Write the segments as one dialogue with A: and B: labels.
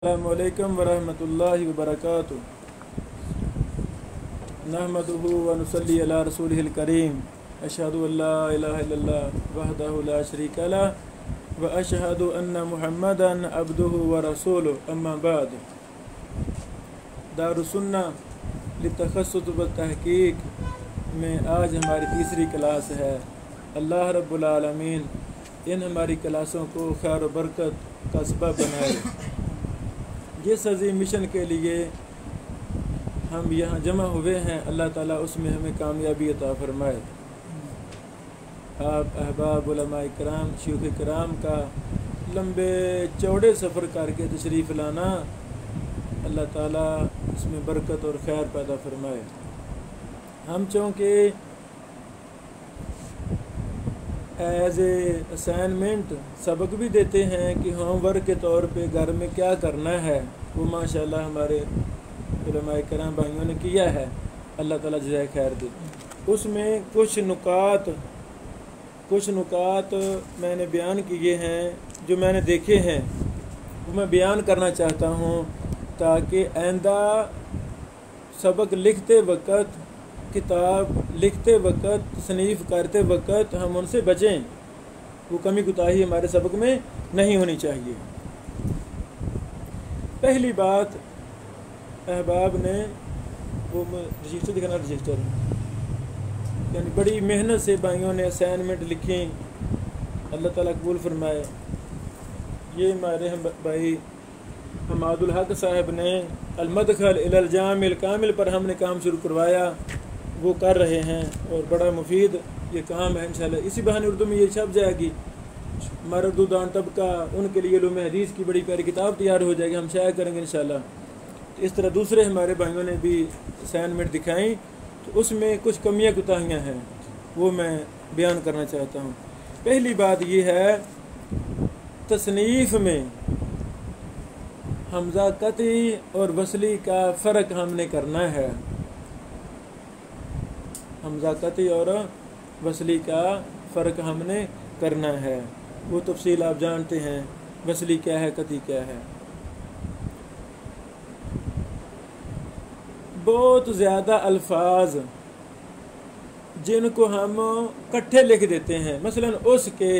A: السلام علیکم ورحمۃ اللہ وبرکاتہ نحمدہ ونصلی علی رسولہ الکریم اشہد ان لا الہ الا اللہ وحدہ لا شریک لہ واشہد ان محمدا عبدہ ورسولہ اما بعد دارالسنہ للتخصص والتحقیق میں آج ہماری تیسری کلاس ہے۔ اللہ رب العالمین ان ہماری کلاسوں کو خیر و برکت کا سبب بنائے۔ جس عظیم مشن کے لیے ہم یہاں جمع ہوئے ہیں، اللہ تعالیٰ اس میں ہمیں کامیابی عطا فرمائے۔ آپ احباب علماء کرام، شیوخ کرام کا لمبے چوڑے سفر کر کے تشریف لانا، اللہ تعالیٰ اس میں برکت اور خیر پیدا فرمائے۔ ہم چونکہ ایز اے اسائنمنٹ سبق بھی دیتے ہیں کہ ہوم ورک کے طور پہ گھر میں کیا کرنا ہے، وہ ماشاءاللہ ہمارے علماء کرام بھائیوں نے کیا ہے، اللہ تعالیٰ جزائے خیر دے۔ اس میں کچھ نکات میں نے بیان کیے ہیں جو میں نے دیکھے ہیں، وہ میں بیان کرنا چاہتا ہوں تاکہ آئندہ سبق لکھتے وقت، کتاب لکھتے وقت، تصنیف کرتے وقت ہم ان سے بچیں، وہ کمی کوتاہی ہمارے سبق میں نہیں ہونی چاہیے۔ پہلی بات، احباب نے وہ رجسٹر دکھانا، رجسٹر یعنی بڑی محنت سے بھائیوں نے اسائنمنٹ لکھی، اللہ تعالیٰ قبول فرمائے۔ یہ ہمارے بھائی حماد الحق صاحب نے المدخل الی الجامع الکامل پر ہم نے کام شروع کروایا، وہ کر رہے ہیں اور بڑا مفید یہ کام ہے۔ انشاءاللہ اسی بہانے اردو میں یہ چھپ جائے گی، مردودان طبقہ ان کے لیے علوم حدیث کی بڑی پیاری کتاب تیار ہو جائے گی، ہم شائع کریں گے انشاءاللہ۔ اس طرح دوسرے ہمارے بھائیوں نے بھی اسائنمنٹ دکھائیں، تو اس میں کچھ کمیاں کوتاہیاں ہیں، وہ میں بیان کرنا چاہتا ہوں۔ پہلی بات یہ ہے، تصنیف میں حمزہ قطعی اور وصلی کا فرق ہم نے کرنا ہے۔ حمزہ قطعی اور وصلی کا فرق ہم نے کرنا ہے، وہ تفصیل آپ جانتے ہیں، وصلی کیا ہے، قطعی کیا ہے۔ بہت زیادہ الفاظ جن کو ہم کٹھے لکھ دیتے ہیں، مثلا اس کے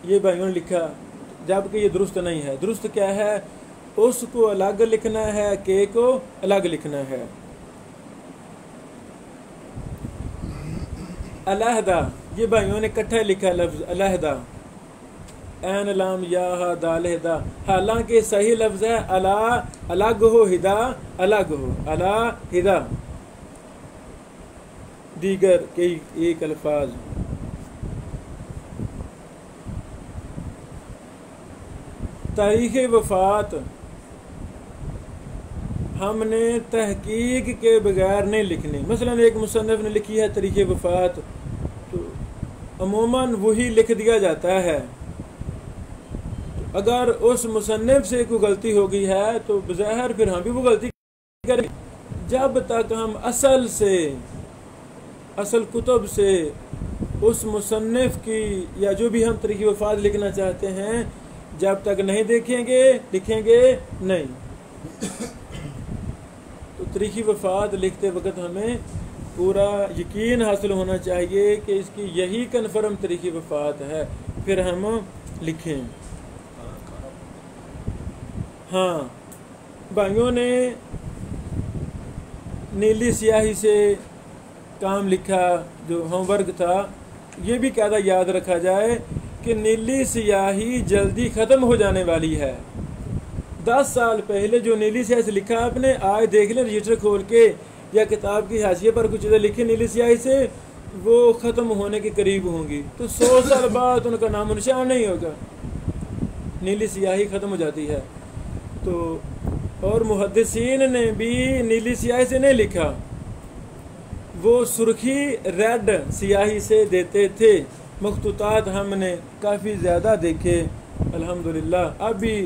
A: یہ بھائیوں نے لکھا، جبکہ یہ درست نہیں ہے۔ درست کیا ہے؟ اس کو الگ لکھنا ہے، کے کو الگ لکھنا ہے۔ علیحدہ، یہ بھائیوں نے کٹھا لکھا لفظ علیحدہ، عین لام یا ہا دال ہدا، حالانکہ صحیح لفظ ہے الا، الگ ہو، ہدا الگ ہو، الا ہدا، دیگر کئی ایک الفاظ۔ تاریخ وفات ہم نے تحقیق کے بغیر نہیں لکھنی۔ مثلا ایک مصنف نے لکھی ہے تاریخ وفات، تو عموماً وہی لکھ دیا جاتا ہے۔ اگر اس مصنف سے کوئی غلطی ہو گئی ہے تو بظاہر پھر ہم بھی وہ غلطی کریں، جب تک ہم اصل کتب سے اس مصنف کی یا جو بھی ہم تاریخ وفات لکھنا چاہتے ہیں جب تک نہیں دیکھیں گے، لکھیں گے نہیں۔ تو تاریخ وفات لکھتے وقت ہمیں پورا یقین حاصل ہونا چاہیے کہ اس کی یہی کنفرم تاریخ وفات ہے، پھر ہم لکھیں۔ ہاں، بھائیوں نے نیلی سیاہی سے کام لکھا، جو ہوم ورک تھا، یہ بھی قاعدہ یاد رکھا جائے کہ نیلی سیاہی جلدی ختم ہو جانے والی ہے۔ 10 سال پہلے جو نیلی سیاہی سے لکھا آپ نے، آج دیکھ لیں رجسٹر کھول کے یا کتاب کی حاشیے پر کچھ چیزیں لکھی نیلی سیاہی سے، وہ ختم ہونے کے قریب ہوں گی، تو 100 سال بعد ان کا نام و نشان نہیں ہوگا، نیلی سیاہی ختم ہو جاتی ہے۔ تو اور محدثین نے بھی نیلی سیاہی سے نہیں لکھا، وہ سرخی ریڈ سیاہی سے دیتے تھے۔ مخطوطات ہم نے کافی زیادہ دیکھے الحمدللہ، اب بھی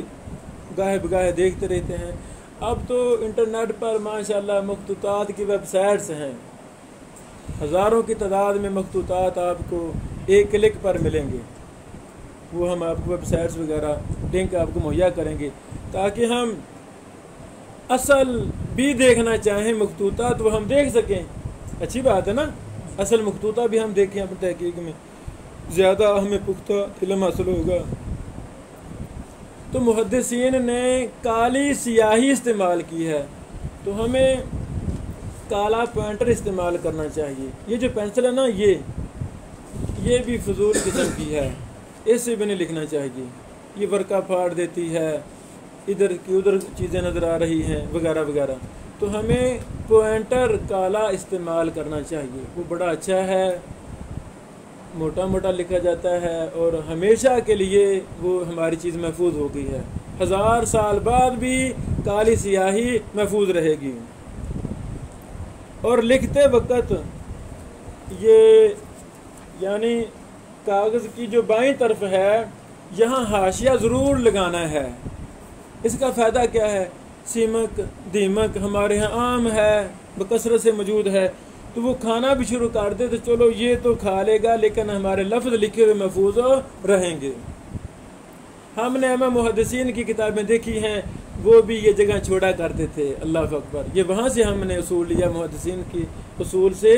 A: گاہے بگاہے دیکھتے رہتے ہیں۔ اب تو انٹرنیٹ پر ماشاءاللہ مخطوطات کی ویب سائٹس ہیں، ہزاروں کی تعداد میں مخطوطات آپ کو ایک کلک پر ملیں گے، وہ ہم آپ کو ویب سائٹس وغیرہ لنک آپ کو مہیا کریں گے تاکہ ہم اصل بھی دیکھنا چاہیں مخطوطہ تو وہ ہم دیکھ سکیں. اچھی بات ہے نا, اصل مخطوطہ بھی ہم دیکھیں اپنی تحقیق میں, زیادہ ہمیں پختہ علم حاصل ہوگا. تو محدثین نے کالی سیاہی استعمال کی ہے, تو ہمیں کالا پوائنٹر استعمال کرنا چاہیے. یہ جو پینسل ہے نا, یہ بھی فضول قسم کی ہے, اس سے بھی نہیں لکھنا چاہیے. یہ ورقہ پھاڑ دیتی ہے, ادھر کی ادھر چیزیں نظر آ رہی ہیں وغیرہ وغیرہ. تو ہمیں پوائنٹر کالا استعمال کرنا چاہیے, وہ بڑا اچھا ہے, موٹا موٹا لکھا جاتا ہے, اور ہمیشہ کے لیے وہ ہماری چیز محفوظ ہو گئی ہے. 1000 سال بعد بھی کالی سیاہی محفوظ رہے گی. اور لکھتے وقت یہ یعنی کاغذ کی جو بائیں طرف ہے یہاں حاشیہ ضرور لگانا ہے. اس کا فائدہ کیا ہے؟ سیمک دیمک ہمارے ہاں عام ہے, بکثرت سے موجود ہے, تو وہ کھانا بھی شروع کر دے تو چلو یہ تو کھا لے گا, لیکن ہمارے لفظ لکھے ہوئے محفوظ رہیں گے. ہم نے امام محدثین کی کتابیں دیکھی ہیں, وہ بھی یہ جگہ چھوڑا کرتے تھے. اللہ اکبر. یہ وہاں سے ہم نے اصول لیا محدثین کی اصول سے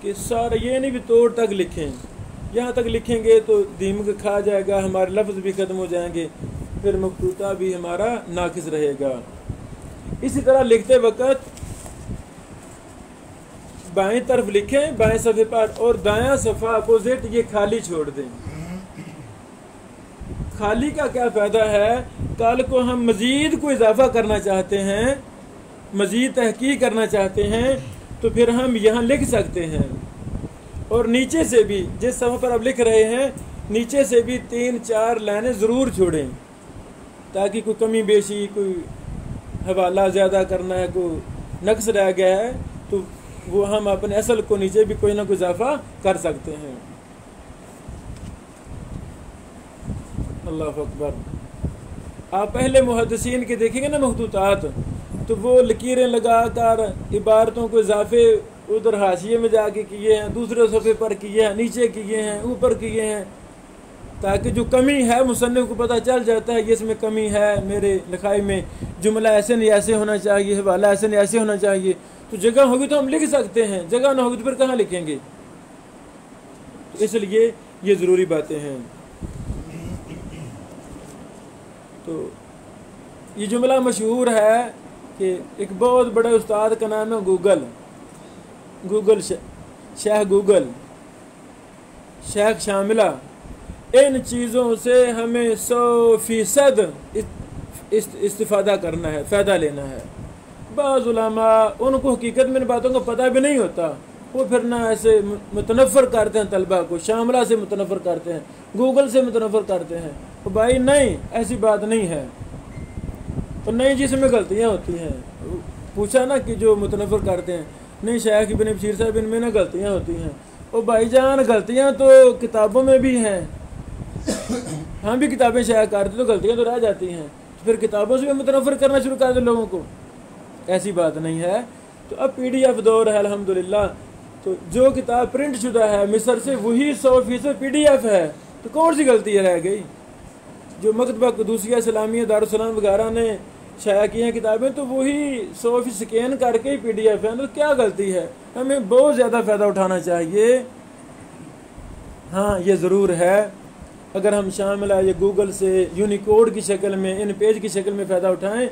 A: کہ سارا یہ نہیں بھی توڑ تک لکھیں, یہاں تک لکھیں گے تو دیمک کھا جائے گا, ہمارے لفظ بھی ختم ہو جائیں گے, پھر مخطوطہ بھی ہمارا ناقص رہے گا. اسی طرح لکھتے وقت بائیں طرف لکھیں بائیں صفحے پر, اور دایاں صفحہ اپوزٹ یہ خالی چھوڑ دیں. خالی کا کیا فائدہ ہے؟ کل کو ہم مزید کوئی اضافہ کرنا چاہتے ہیں, مزید تحقیق کرنا چاہتے ہیں, تو پھر ہم یہاں لکھ سکتے ہیں. اور نیچے سے بھی جس صفحے پر اب لکھ رہے ہیں نیچے سے بھی 3-4 لائنیں ضرور چھوڑیں, تاکہ کوئی کمی بیشی, کوئی حوالہ زیادہ کرنا ہے, کوئی نقص رہ گیا ہے, تو وہ ہم اپنے اصل کو نیچے بھی کوئی نہ کوئی اضافہ کر سکتے ہیں. اللہ اکبر. آپ پہلے محدثین کے دیکھیں گے نا مخطوطات, تو وہ لکیریں لگا کر عبارتوں کو اضافے ادھر حاشیے میں جا کے کیے ہیں, دوسرے صفحے پر کیے ہیں, نیچے کیے ہیں, اوپر کیے ہیں, تاکہ جو کمی ہے مصنف کو پتہ چل جاتا ہے یہ اس میں کمی ہے, میرے لکھائی میں جملہ ایسے نہیں ایسے ہونا چاہیے, حوالہ ایسے نہیں ایسے ہونا چاہیے. تو جگہ ہوگی تو ہم لکھ سکتے ہیں, جگہ نہ ہوگی تو پھر کہاں لکھیں گے؟ تو اس لیے یہ ضروری باتیں ہیں. تو یہ جملہ مشہور ہے کہ ایک بہت بڑے استاد کا نام ہے گوگل شیخ گوگل, شیخ شاملہ. ان چیزوں سے ہمیں 100% استفادہ کرنا ہے, فائدہ لینا ہے. بعض علماء ان کو حقیقت میں ان باتوں کو پتہ بھی نہیں ہوتا, وہ پھر نہ ایسے متنفر کرتے ہیں طلبہ کو, شاملہ سے متنفر کرتے ہیں, گوگل سے متنفر کرتے ہیں. تو بھائی نہیں, ایسی بات نہیں ہے. تو نہیں, جس میں غلطیاں ہوتی ہیں. پوچھا نا کہ جو متنفر کرتے ہیں, نہیں شیخ ابن بشیر صاحب ان میں نہ غلطیاں ہوتی ہیں. او بھائی جان, غلطیاں تو کتابوں میں بھی ہیں, ہم بھی کتابیں شائع کرتے تو غلطیاں تو رہ جاتی ہیں, پھر کتابوں سے بھی متنفر کرنا شروع کر دیں لوگوں کو. ایسی بات نہیں ہے. تو اب PDF دور ہے الحمدللہ, تو جو کتاب پرنٹ شدہ ہے مصر سے وہی 100% PDF ہے, تو کون سی غلطی رہ گئی؟ جو مکتبہ قدوسیہ اسلامیہ دارالسلام وغیرہ نے شائع کی ہیں کتابیں, تو وہی 100% سکین کر کے PDF ہے, تو کیا غلطی ہے؟ ہمیں بہت زیادہ فائدہ اٹھانا چاہیے. ہاں یہ ضرور ہے, اگر ہم شاملہ یا گوگل سے یونیکوڈ کی شکل میں, ان پیج کی شکل میں فائدہ اٹھائیں,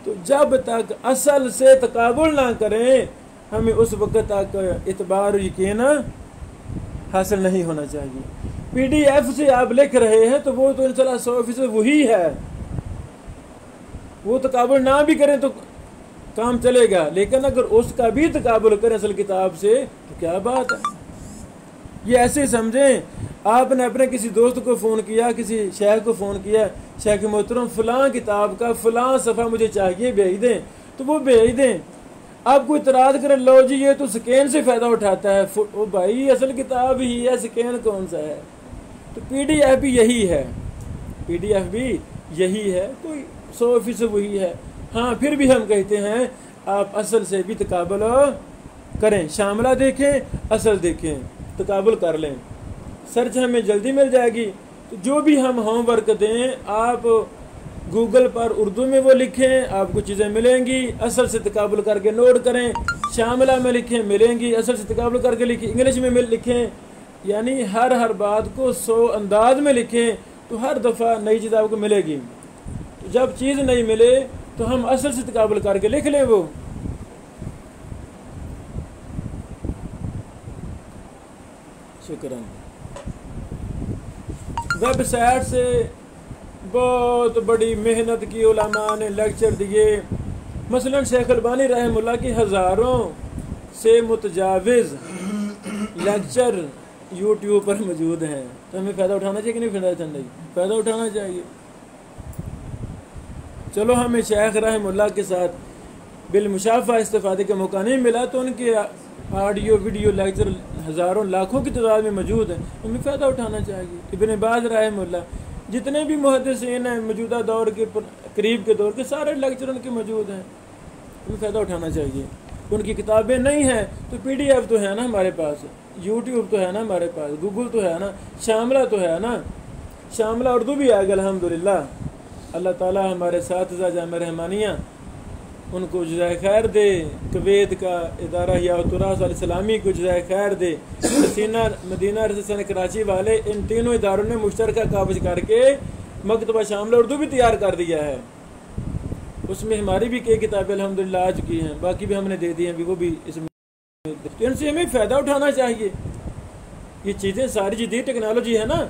A: تو جب تک اصل سے تقابل نہ کریں ہمیں اس وقت تک اعتبار و یقین حاصل نہیں ہونا چاہیے. PDF سے آپ لکھ رہے ہیں تو وہ تو انشاءاللہ 100% وہی ہے, وہ تقابل نہ بھی کریں تو کام چلے گا, لیکن اگر اس کا بھی تقابل کریں اصل کتاب سے تو کیا بات ہے. یہ ایسے سمجھیں, آپ نے اپنے کسی دوست کو فون کیا, کسی شیخ کو فون کیا, شیخ محترم فلاں کتاب کا فلاں صفحہ مجھے چاہیے, بھیج دیں, تو وہ بھیج دیں. آپ کو اعتراض کریں, لو جی یہ تو سکین سے فائدہ اٹھاتا ہے. او بھائی اصل کتاب ہی ہے, سکین کون سا ہے؟ تو PDF بھی یہی ہے, PDF بھی یہی ہے, کوئی 100% وہی ہے. ہاں پھر بھی ہم کہتے ہیں آپ اصل سے بھی تقابل کریں, شاملہ دیکھیں, اصل دیکھیں, تقابل کر لیں. سرچ ہمیں جلدی مل جائے گی. تو جو بھی ہم ہوم ورک دیں, آپ گوگل پر اردو میں وہ لکھیں آپ کو چیزیں ملیں گی، اصل سے تقابل کر کے نوٹ کریں، شاملہ میں لکھیں ملیں گی، اصل سے تقابل کر کے لکھیں، انگلش میں لکھیں، یعنی ہر بات کو 100 انداز میں لکھیں تو ہر دفعہ نئی چیز آپ کو ملے گی۔ تو جب چیز نہیں ملے تو ہم اصل سے تقابل کر کے لکھ لیں وہ۔ شکراً۔ ویب سائٹ سے بہت بڑی محنت کی، علماء نے لیکچر دیے، مثلا شیخ البانی رحمہ اللہ کی ہزاروں سے متجاوز لیکچر یوٹیوب پر موجود ہیں، تو ہمیں فائدہ اٹھانا چاہیے کہ نہیں؟ فائدہ اٹھانا چاہیے۔ چلو ہمیں شیخ رحمہ اللہ کے ساتھ بالمشافہ استفادے کا موقع نہیں ملا، تو ان کے آڈیو ویڈیو لیکچر ہزاروں لاکھوں کی تعداد میں موجود ہیں، ہمیں فائدہ اٹھانا چاہیے۔ ابن باز رحمہ اللہ، جتنے بھی محدثین ہیں موجودہ دور کے، قریب کے دور کے، سارے لیکچر ان کے موجود ہیں، ہمیں فائدہ اٹھانا چاہیے۔ ان کی کتابیں نہیں ہیں تو پی ڈی ایف تو ہے نا ہمارے پاس، یوٹیوب تو ہے نا ہمارے پاس، گوگل تو ہے نا، شاملہ تو ہے نا، شاملہ اردو بھی آئے گا الحمدللہ۔ اللہ تعالیٰ ہمارے اساتذہ جامعہ رحمانیہ ان کو جزائے خیر دے، کویت کا ادارہ یا تراث الاسلامی کو جزائے خیر دے، مدینہ ریسیسن کراچی والے ان تینوں اداروں نے مشترکہ قابض کر کے مکتبہ شاملہ اردو بھی تیار کر دیا ہے، اس میں ہماری بھی کئی کتابیں الحمدللہ آ چکی ہیں، باقی بھی ہم نے دے دی ہیں، وہ بھی اس میں، ان سے ہمیں فائدہ اٹھانا چاہیے۔ یہ چیزیں ساری جدید ٹیکنالوجی ہے نا،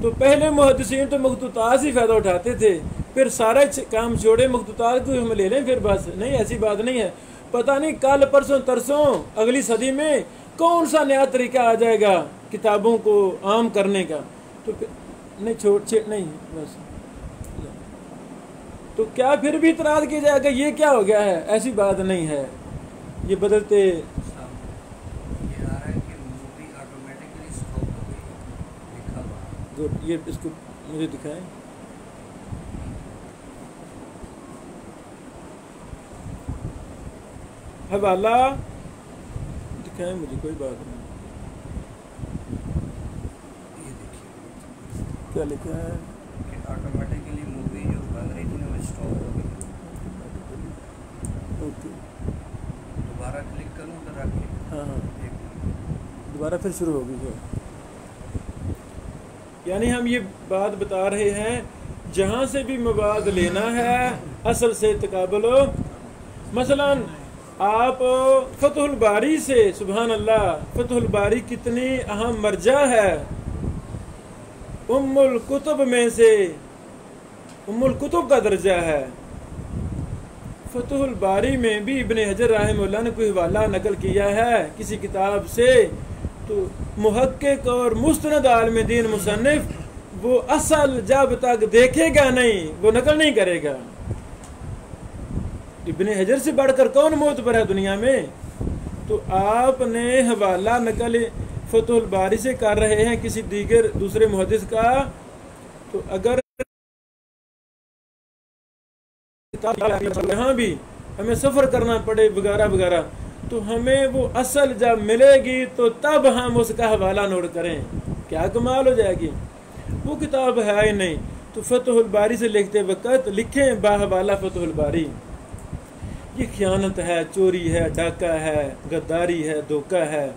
A: تو پہلے محدثین تو مخطوطات سے فائدہ اٹھاتے تھے، پھر سارا کام چھوڑے مخطوطات کو ہم لے لیں پھر بس، نہیں، ایسی بات نہیں ہے۔ پتہ نہیں کل پرسوں ترسوں اگلی صدی میں کون سا نیا طریقہ آ جائے گا کتابوں کو عام کرنے کا، تو نہیں بس، تو کیا پھر بھی اعتراض کیا جائے گا یہ کیا ہو گیا ہے؟ ایسی بات نہیں ہے، یہ بدلتے یہ اس کو مجھے دکھائیں۔ حوالہ دکھائیں مجھے، کوئی بات نہیں۔
B: یہ دیکھیے
A: کیا لکھا ہے
B: کہ آٹومیٹکلی مووی جو بن رہی تھی نا وہ اسٹاپ ہو گئی۔
A: اوکے،
B: دوبارہ کلک کروں تو رکھ کے
A: ہاں دوبارہ پھر شروع ہوگی جو، یعنی ہم یہ بات بتا رہے ہیں جہاں سے بھی مواد لینا ہے اصل سے تقابل ہو۔ مثلا آپ فتح الباری سے، سبحان اللہ، فتح الباری کتنی اہم مرجع ہے، ام الکتب میں سے ام الکتب کا درجہ ہے۔ فتح الباری میں بھی ابن حجر رحمہ اللہ نے کوئی حوالہ نقل کیا ہے کسی کتاب سے، تو محقق اور مستند عالم دین مصنف وہ اصل جب تک دیکھے گا نہیں وہ نقل نہیں کرے گا۔ ابن حجر سے بڑھ کر کون معتبر ہے دنیا میں؟ تو آپ نے حوالہ نقل فتح الباری سے کر رہے ہیں کسی دوسرے محدث کا، تو اگر یہاں بھی ہمیں سفر کرنا پڑے وغیرہ وغیرہ، تو ہمیں وہ اصل جب ملے گی تو تب ہم اس کا حوالہ نوٹ کریں، کیا کمال ہو جائے گی۔ وہ کتاب ہے ہی نہیں، تو فتح الباری سے لکھتے وقت لکھیں باحوالہ فتح الباری۔ یہ خیانت ہے، چوری ہے، ڈاکہ ہے، غداری ہے، دھوکہ ہے۔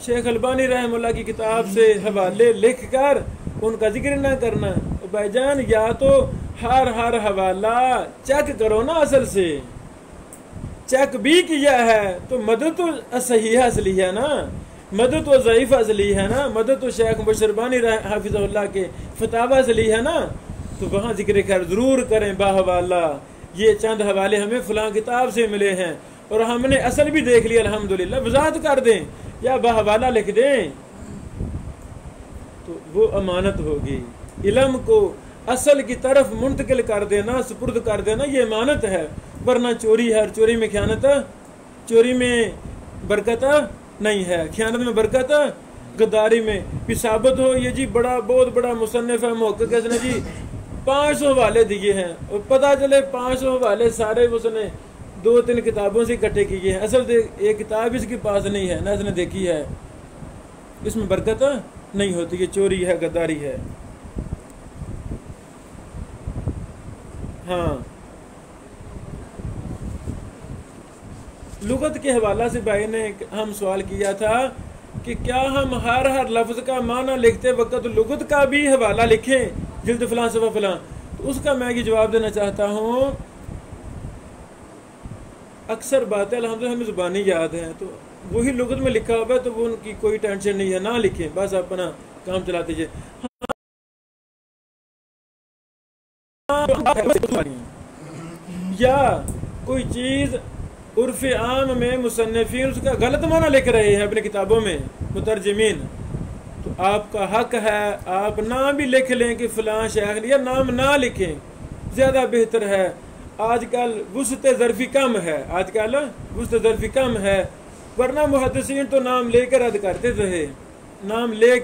A: شیخ البانی رحمہ اللہ کی کتاب سے حوالے لکھ کر ان کا ذکر نہ کرنا، بھائی جان یا تو ہر حوالہ چیک کرو نا، اصل سے چیک بھی کیا ہے تو مدد تو صحیح اصلی ہے نا، مدد تو ضعیف اصلی ہے نا، مدد تو شیخ مبشربانی حافظ اللہ کے فتاوی اصلی ہے نا، تو وہاں ذکر خیر ضرور کریں باحوالہ، یہ چند حوالے ہمیں فلاں کتاب سے ملے ہیں اور ہم نے اصل بھی دیکھ لیا الحمدللہ، وضاحت کر دیں یا باحوالہ لکھ دیں، تو وہ امانت ہوگی۔ علم کو اصل کی طرف منتقل کر دینا، سپرد کر دینا، یہ امانت ہے، ورنہ چوری ہے، چوری میں خیانت، چوری میں برکت نہیں ہے، خیانت میں برکت، غداری میں بھی ثابت ہو یہ جی بہت بڑا مصنف ہے، محقق ہے، اس نے جی 500 حوالے دیے ہیں، اور پتہ چلے 500 حوالے سارے اس نے 2-3 کتابوں سے اکٹھے کیے ہیں، اصل ایک کتاب اس کے پاس نہیں ہے، نہ اس نے دیکھی ہے، اس میں برکت نہیں ہوتی، یہ چوری ہے، غداری ہے۔ ہاں لغت کے حوالہ سے بھائی نے ہم سوال کیا تھا کہ کیا ہم ہر لفظ کا معنی لکھتے وقت لغت کا بھی حوالہ لکھیں، جلد فلاں صفحہ فلاں؟ تو اس کا میں یہ جواب دینا چاہتا ہوں، اکثر باتیں الحمدللہ ہمیں زبانی یاد ہیں، تو وہی لغت میں لکھا ہوا ہے تو وہ ان کی کوئی ٹینشن نہیں ہے، نہ لکھیں، بس اپنا کام چلاتے جائیں۔ یا کوئی چیز عرف عام میں مصنفین اس کا غلط معنی لکھ رہے ہیں اپنی کتابوں میں مترجمین، تو آپ کا حق ہے آپ نام بھی لکھ لیں کہ فلاں شیخ نے، یا نام نہ لکھیں زیادہ بہتر ہے۔ آج کل وسعت ظرفی کم ہے، آج کل وسعت ظرفی کم ہے، ورنہ محدثین تو نام لے کر رد کرتے تھے، نام لے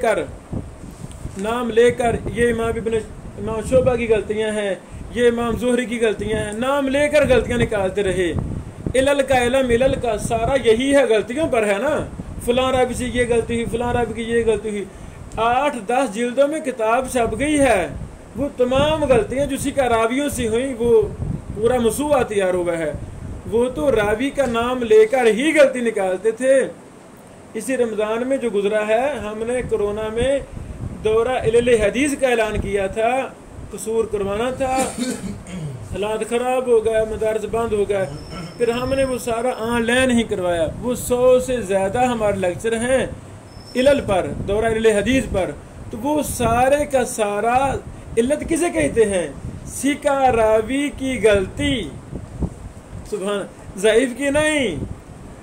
A: کر یہ امام شعبہ کی غلطیاں ہیں، یہ امام زہری کی غلطیاں ہیں، نام لے کر غلطیاں نکالتے رہے۔ علل کا علم، علل کا سارا یہی ہے، غلطیوں پر ہے نا، فلاں راوی سے یہ غلطی ہوئی، فلاں راوی کی یہ غلطی ہوئی۔ 8-10 جلدوں میں کتاب چھپ گئی ہے، وہ تمام غلطیاں جسی کا راویوں سے ہوئیں، وہ پورا مسودہ تیار ہوا ہے۔ وہ تو راوی کا نام لے کر ہی غلطی نکالتے تھے۔ اسی رمضان میں جو گزرا ہے، ہم نے کرونا میں دورہ علل حدیث کا اعلان کیا تھا، قصور کروانا تھا، حالات خراب ہو گئے، مدارس بند ہو گئے، پھر ہم نے وہ سارا آن لائن ہی کروایا۔ وہ 100 سے زیادہ ہمارے لیکچر ہیں علل پر، دورہ علل حدیث پر، تو وہ سارے کا سارا علت کسے کہتے ہیں؟ سکہ راوی کی غلطی، سبحان، ضعیف کی نہیں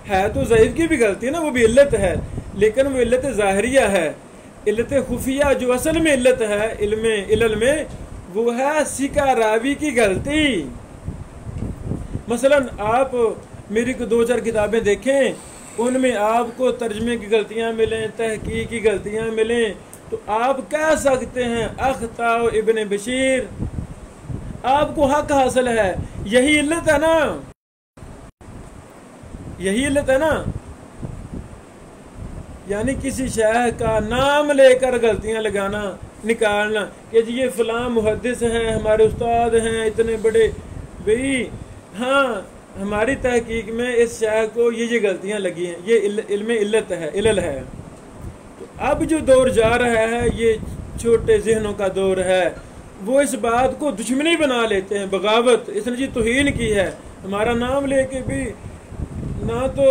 A: ہے، تو ضعیف کی بھی غلطی ہے نا، وہ بھی علت ہے، لیکن وہ علت ظاہریہ ہے۔ علت خفیہ جو اصل میں علت ہے علل میں، وہ ہے سکہ راوی کی غلطی۔ مثلا آپ میری کو 2-4 کتابیں دیکھیں، ان میں آپ کو ترجمے کی غلطیاں ملیں، تحقیق کی غلطیاں ملیں، تو آپ کہہ سکتے ہیں اخطاء ابن بشیر، آپ کو حق حاصل ہے۔ یہی علت ہے نا، یہی علت ہے نا، یعنی کسی شیخ کا نام لے کر غلطیاں لگانا، نکالنا کہ جی یہ فلاں محدث ہیں، ہمارے استاد ہیں اتنے بڑے، بھئی ہاں ہماری تحقیق میں اس شیخ کو یہ غلطیاں لگی ہیں، یہ علم علت ہے، علل ہے۔ تو اب جو دور جا رہا ہے یہ چھوٹے ذہنوں کا دور ہے، وہ اس بات کو دشمنی بنا لیتے ہیں، بغاوت، اس نے جی توہین کی ہے، ہمارا نام لے کے بھی نہ، تو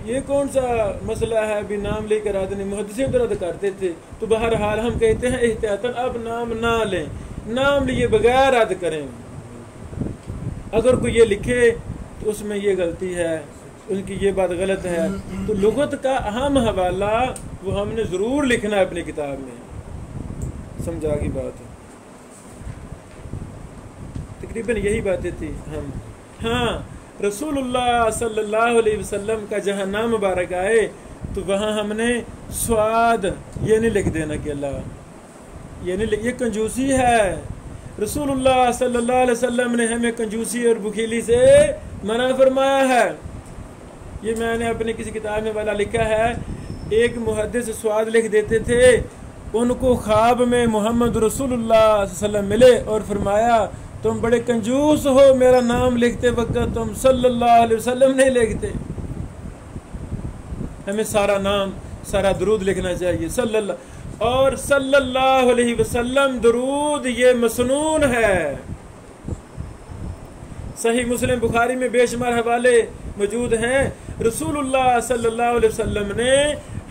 A: یہ کون سا مسئلہ ہے بھی نام لے کر رد نہیں، محدثین تو رد کرتے تھے، تو بہرحال ہم کہتے ہیں احتیاطاً اب نام نہ لیں، نام لیے بغیر رد کریں۔ اگر کوئی یہ لکھے تو اس میں یہ غلطی ہے، ان کی یہ بات غلط ہے، تو لغت کا اہم حوالہ وہ ہم نے ضرور لکھنا ہے اپنی کتاب میں، سمجھا کی بات ہے۔ تقریباً یہی باتیں تھی ہم۔ ہاں رسول اللہ صلی اللہ علیہ وسلم کا جہاں نام مبارک آئے تو وہاں ہم نے سواد یہ نہیں لکھ دینا کہ اللہ، یہ کنجوسی ہے۔ رسول اللہ صلی اللہ علیہ وسلم نے ہمیں کنجوسی اور بخیلی سے منع فرمایا ہے۔ یہ میں نے اپنی کسی کتاب میں والا لکھا ہے، ایک محدث سواد لکھ دیتے تھے، ان کو خواب میں محمد رسول اللہ صلی اللہ علیہ وسلم ملے اور فرمایا تم بڑے کنجوس ہو، میرا نام لکھتے وقت تم صلی اللہ علیہ وسلم نہیں لکھتے۔ ہمیں سارا نام، سارا درود لکھنا چاہیے، صلی اللہ، اور صلی اللہ علیہ وسلم درود یہ مسنون ہے۔ صحیح مسلم بخاری میں بے شمار حوالے موجود ہیں، رسول اللہ صلی اللہ علیہ وسلم نے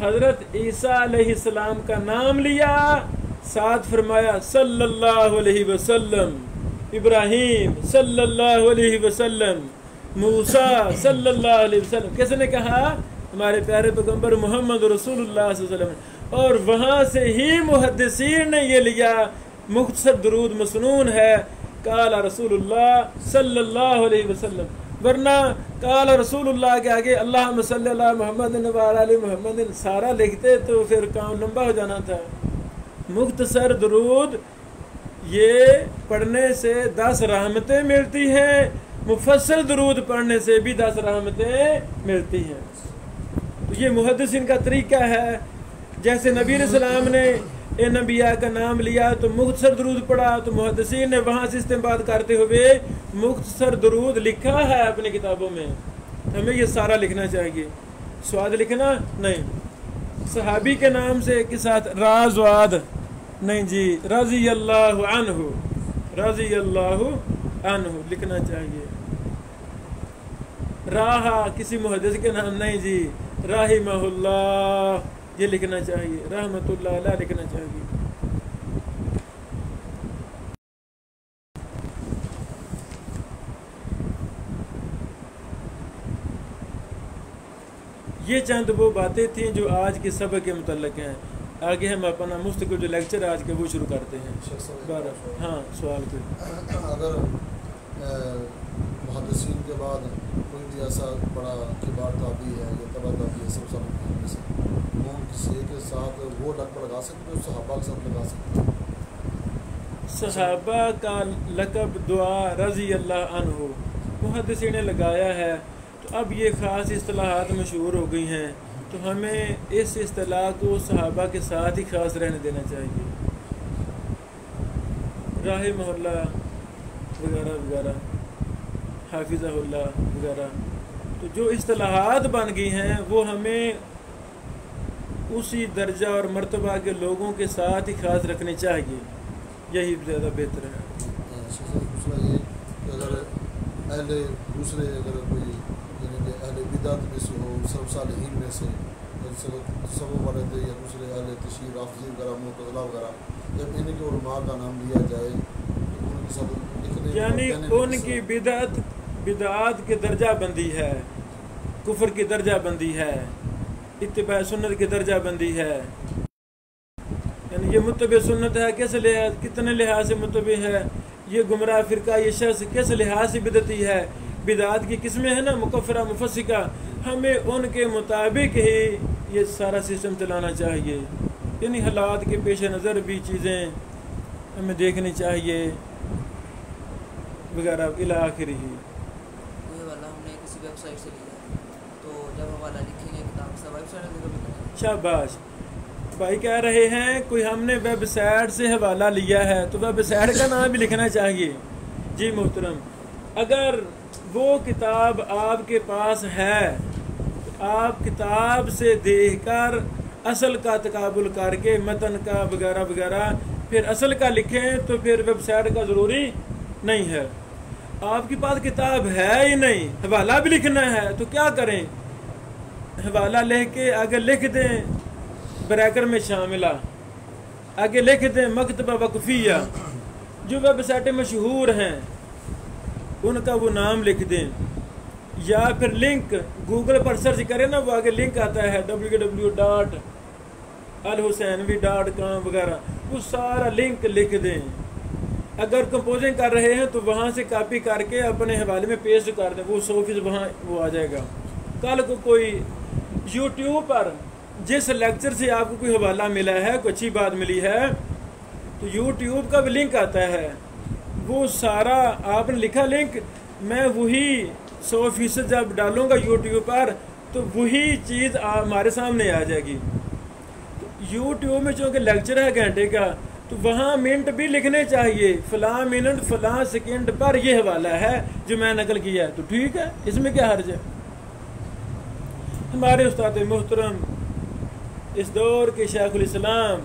A: حضرت عیسیٰ علیہ السلام کا نام لیا، ساتھ فرمایا صلی اللہ علیہ وسلم، ابراہیم صلی اللہ علیہ وسلم، موسیٰ صلی اللہ علیہ وسلم۔ کس نے کہا؟ ہمارے پیارے پیغمبر محمد رسول اللہ صلی اللہ علیہ وسلم، اور وہاں سے ہی محدثین نے یہ لیا مختصر درود مسنون ہے، قال رسول اللہ صلی اللہ علیہ وسلم، ورنہ قال رسول اللہ کے آگے اللہم صلی اللہ محمد وعلی محمد سارا لکھتے تو پھر کام لمبا ہو جانا تھا۔ مختصر درود یہ پڑھنے سے 10 رحمتیں ملتی ہیں، مفصل درود پڑھنے سے بھی 10 رحمتیں ملتی ہیں۔ تو یہ محدثین کا طریقہ ہے، جیسے نبی علیہ السلام نے ان انبیاء کا نام لیا تو مختصر درود پڑھا، تو محدثین نے وہاں سے استنباط کرتے ہوئے مختصر درود لکھا ہے اپنی کتابوں میں. ہمیں یہ سارا لکھنا چاہیے. سواد لکھنا نہیں، صحابی کے نام سے کے ساتھ راز واد نہیں جی، رضی اللہ عنہ، رضی اللہ عنہ لکھنا چاہیے. راہا کسی محدث کے نام نہیں جی، رحمہ اللہ یہ لکھنا چاہیے، رحمت اللہ علیہ لکھنا چاہیے. یہ چند وہ باتیں تھیں جو آج کے سبق کے متعلق ہیں. آگے ہم اپنا مستقل جو لیکچر آج کے وہ شروع کرتے ہیں. ہاں سوال کوئی؟
C: اگر محدثین کے بعد کوئی بھی ایسا بڑا کبار تابعی ہے یا تبع تابعی ہے سب میں سے، وہ کسی کے ساتھ وہ لقب لگا سکتے ہیں، صحابہ کے ساتھ لگا سکتے ہیں؟
A: صحابہ کا لقب دعا رضی اللہ عنہ محدثین نے لگایا ہے، تو اب یہ خاص اصطلاحات مشہور ہو گئی ہیں، تو ہمیں اس اصطلاح کو صحابہ کے ساتھ ہی خاص رہنے دینا چاہیے. رحمہ اللہ وغیرہ وغیرہ، حافظہ اللہ وغیرہ، تو جو اصطلاحات بن گئی ہیں وہ ہمیں اسی درجہ اور مرتبہ کے لوگوں کے ساتھ ہی خاص رکھنے چاہیے. یہی زیادہ بہتر ہے.
C: دوسرا یہ کہ اگر اہل دوسرے اگر کوئی یعنی کہ اہل بدعت میں سے ہو، سب صالحین میں سے، سب والے تھے یا دوسرے اہل تشریع رافضی وغیرہ معتزلہ وغیرہ، جب ان کے علماء کا نام لیا جائے تو ان کے ساتھ لکھنے
A: یعنی ان کی بدعات کی درجہ بندی ہے، کفر کی درجہ بندی ہے، اتباع سنت کی درجہ بندی ہے. یعنی یہ متبع سنت ہے کس لحاظ، کتنے لحاظ سے متبع ہے، یہ گمراہ فرقہ یہ شخص کس لحاظ سے بدعتی ہے. بدعات کی قسمیں ہیں نا، مکفرہ مفسقہ، ہمیں ان کے مطابق ہی یہ سارا سسٹم چلانا چاہیے. یعنی حالات کے پیش نظر بھی چیزیں ہمیں دیکھنی چاہیے وغیرہ الی آخری.
B: کوئی حوالہ ہم نے کسی ویب سائٹ سے لیا تو جب حوالہ لکھیں گے کتاب سے ویب سائٹ سے
A: شاباش. بھائی کہہ رہے ہیں کوئی ہم نے ویب سائٹ سے حوالہ لیا ہے تو ویب سائٹ کا نام بھی لکھنا چاہیے. جی محترم، اگر وہ کتاب آپ کے پاس ہے تو آپ کتاب سے دیکھ کر اصل کا تقابل کر کے متن کا وغیرہ وغیرہ پھر اصل کا لکھیں، تو پھر ویب سائٹ کا ضروری نہیں ہے. آپ کے پاس کتاب ہے ہی نہیں، حوالہ بھی لکھنا ہے تو کیا کریں، حوالہ لکھ کے آگے لکھ دیں بریکر میں شاملہ، آگے لکھ دیں مکتبہ وقفیہ. جو ویب سائٹیں مشہور ہیں ان کا وہ نام لکھ دیں، یا پھر لنک گوگل پر سرچ کریں نا، وہ آگے لنک آتا ہے www.alhusainvi.com وغیرہ، وہ سارا لنک لکھ دیں. اگر کمپوزنگ کر رہے ہیں تو وہاں سے کاپی کر کے اپنے حوالے میں پیسٹ کر دیں، وہ 100% وہاں وہ آ جائے گا. کل کو کوئی یوٹیوب پر جس لیکچر سے آپ کو کوئی حوالہ ملا ہے، کوئی اچھی بات ملی ہے، تو یوٹیوب کا بھی لنک آتا ہے، وہ سارا آپ نے لکھا لنک، میں وہی 100% جب ڈالوں گا یوٹیوب پر تو وہی چیز ہمارے سامنے آ جائے گی. یوٹیوب میں چونکہ لیکچر ہے گھنٹے کا، تو وہاں منٹ بھی لکھنے چاہیے، فلاں منٹ فلاں سیکنڈ پر یہ حوالہ ہے جو میں نقل کیا ہے، تو ٹھیک ہے، اس میں کیا حرج ہے. ہمارے استاد محترم اس دور کے شیخ الاسلام،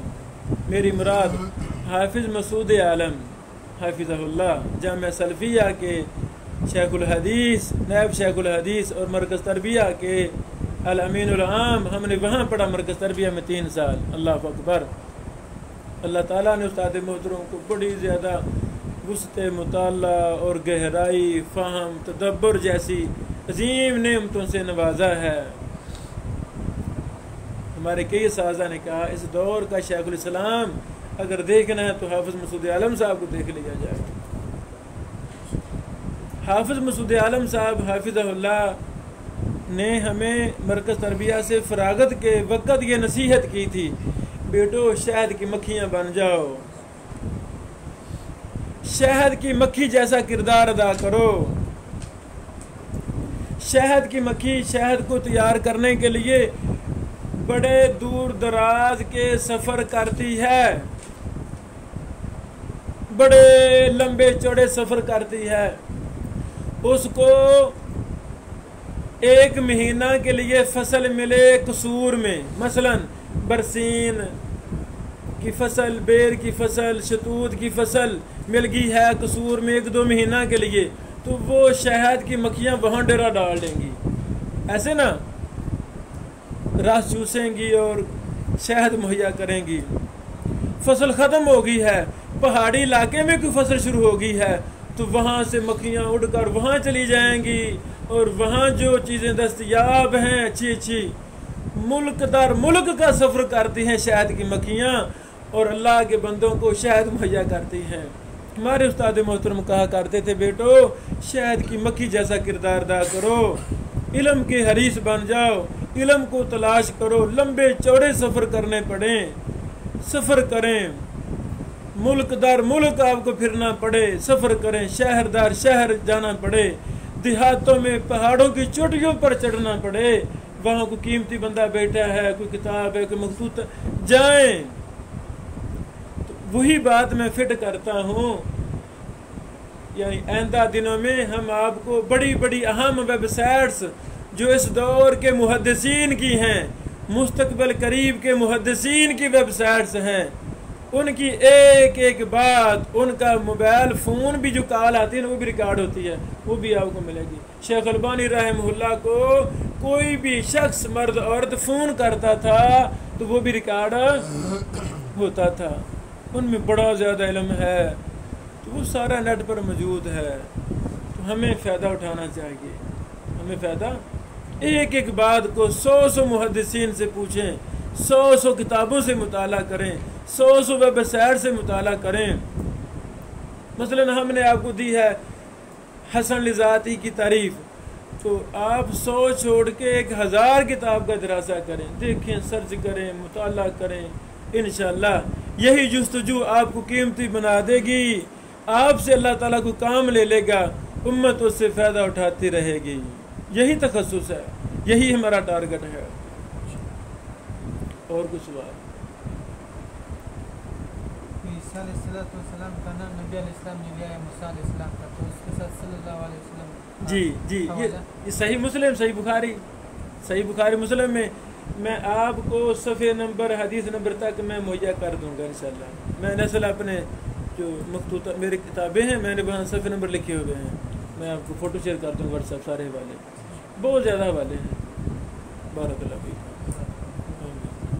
A: میری مراد حافظ مسعود عالم حافظہ اللہ، جامعہ سلفیہ کے شیخ الحدیث، نائب شیخ الحدیث اور مرکز تربیہ کے الامین العام، ہم نے وہاں پڑھا مرکز تربیہ میں 3 سال. اللہ اکبر. اللہ تعالیٰ نے استاد محترم کو بڑی زیادہ وسعت مطالعہ اور گہرائی، فہم، تدبر جیسی عظیم نعمتوں سے نوازا ہے. ہمارے کئی اساتذہ نے کہا اس دور کا شیخ الاسلام اگر دیکھنا ہے تو حافظ مسعود عالم صاحب کو دیکھ لیا جائے. حافظ مسعود عالم صاحب حافظہ اللہ نے ہمیں مرکز تربیہ سے فراغت کے وقت یہ نصیحت کی تھی، بیٹو شہد کی مکھیاں بن جاؤ، شہد کی مکھی جیسا کردار ادا کرو. شہد کی مکھی شہد کو تیار کرنے کے لیے بڑے دور دراز کے سفر کرتی ہے، بڑے لمبے چوڑے سفر کرتی ہے، اس کو 1 مہینہ کے لیے فصل ملے قصور میں، مثلا برسین کی فصل، بیر کی فصل، شتوت کی فصل مل گئی ہے قصور میں 1-2 مہینہ کے لیے، تو وہ شہد کی مکھیاں وہاں ڈیرا ڈال دیں گی، ایسے نا رس چوسیں گی اور شہد مہیا کریں گی۔ فصل ختم ہو گئی ہے، پہاڑی علاقے میں کوئی فصل شروع ہو گئی ہے تو وہاں سے مکھیاں اڑ کر وہاں چلی جائیں گی، اور وہاں جو چیزیں دستیاب ہیں اچھی اچھی، ملک در ملک کا سفر کرتی ہیں شہد کی مکھیاں، اور اللہ کے بندوں کو شہد مہیا کرتی ہیں۔ ہمارے استاد محترم کہا کرتے تھے، بیٹو شہد کی مکھی جیسا کردار ادا کرو، علم کے حریص بن جاؤ، علم کو تلاش کرو، لمبے چوڑے سفر کرنے پڑیں، سفر کریں، ملک در ملک آپ کو پھرنا پڑے، سفر کریں، شہر در شہر جانا پڑے، دیہاتوں میں پہاڑوں کی چوٹیوں پر چڑھنا پڑے، وہاں کوئی قیمتی بندہ بیٹھا ہے، کوئی کتاب ہے، کوئی مخطوط، جائیں۔ تو وہی بات میں فٹ کرتا ہوں، یعنی آئندہ دنوں میں ہم آپ کو بڑی بڑی اہم ویب سائٹس جو اس دور کے محدثین کی ہیں، مستقبل قریب کے محدثین کی ویب سائٹس ہیں، ان کی ایک ایک بات، ان کا موبائل فون بھی جو کال آتی ہے نا وہ بھی ریکارڈ ہوتی ہے، وہ بھی آپ کو ملے گی۔ شیخ البانی رحمہ اللہ کو کوئی بھی شخص مرد عورت فون کرتا تھا تو وہ بھی ریکارڈ ہوتا تھا، ان میں بڑا زیادہ علم ہے، تو وہ سارا نیٹ پر موجود ہے، تو ہمیں فائدہ اٹھانا چاہیے، ہمیں فائدہ، ایک ایک بات کو 100 محدثین سے پوچھیں، 100 کتابوں سے مطالعہ کریں، 100 ویب سائٹ سے مطالعہ کریں۔ مثلا ہم نے آپ کو دی ہے حسن لذاتی کی تعریف، تو آپ 100 چھوڑ کے 1000 کتاب کا دراسہ کریں، دیکھیں، سرچ کریں، مطالعہ کریں، انشاءاللہ یہی جستجو آپ کو قیمتی بنا دے گی، آپ سے اللہ تعالیٰ کو کام لے لے گا، امت اس سے فائدہ اٹھاتی رہے گی۔ یہی تخصص ہے، یہی ہمارا ٹارگٹ ہے۔ اور کچھ سوال؟
D: عیسیٰ علیہ السلام کا نام نبی علیہ السلام نے لیا ہے موسیٰ علیہ السلام کا، تو اس کے ساتھ صلی اللہ علیہ وسلم
A: جی یہ صحیح مسلم، صحیح بخاری مسلم میں آپ کو صفحے نمبر، حدیث نمبر تک میں مہیا کر دوں گا انشاءاللہ۔ میں نے اصل اپنے جو مخطوطہ میری کتابیں ہیں، میں نے وہاں صفحے نمبر لکھے ہوئے ہیں، میں آپ کو فوٹو شیئر کر دوں واٹس ایپ، سارے حوالے، بہت زیادہ حوالے ہیں۔ بارک اللہ فیک۔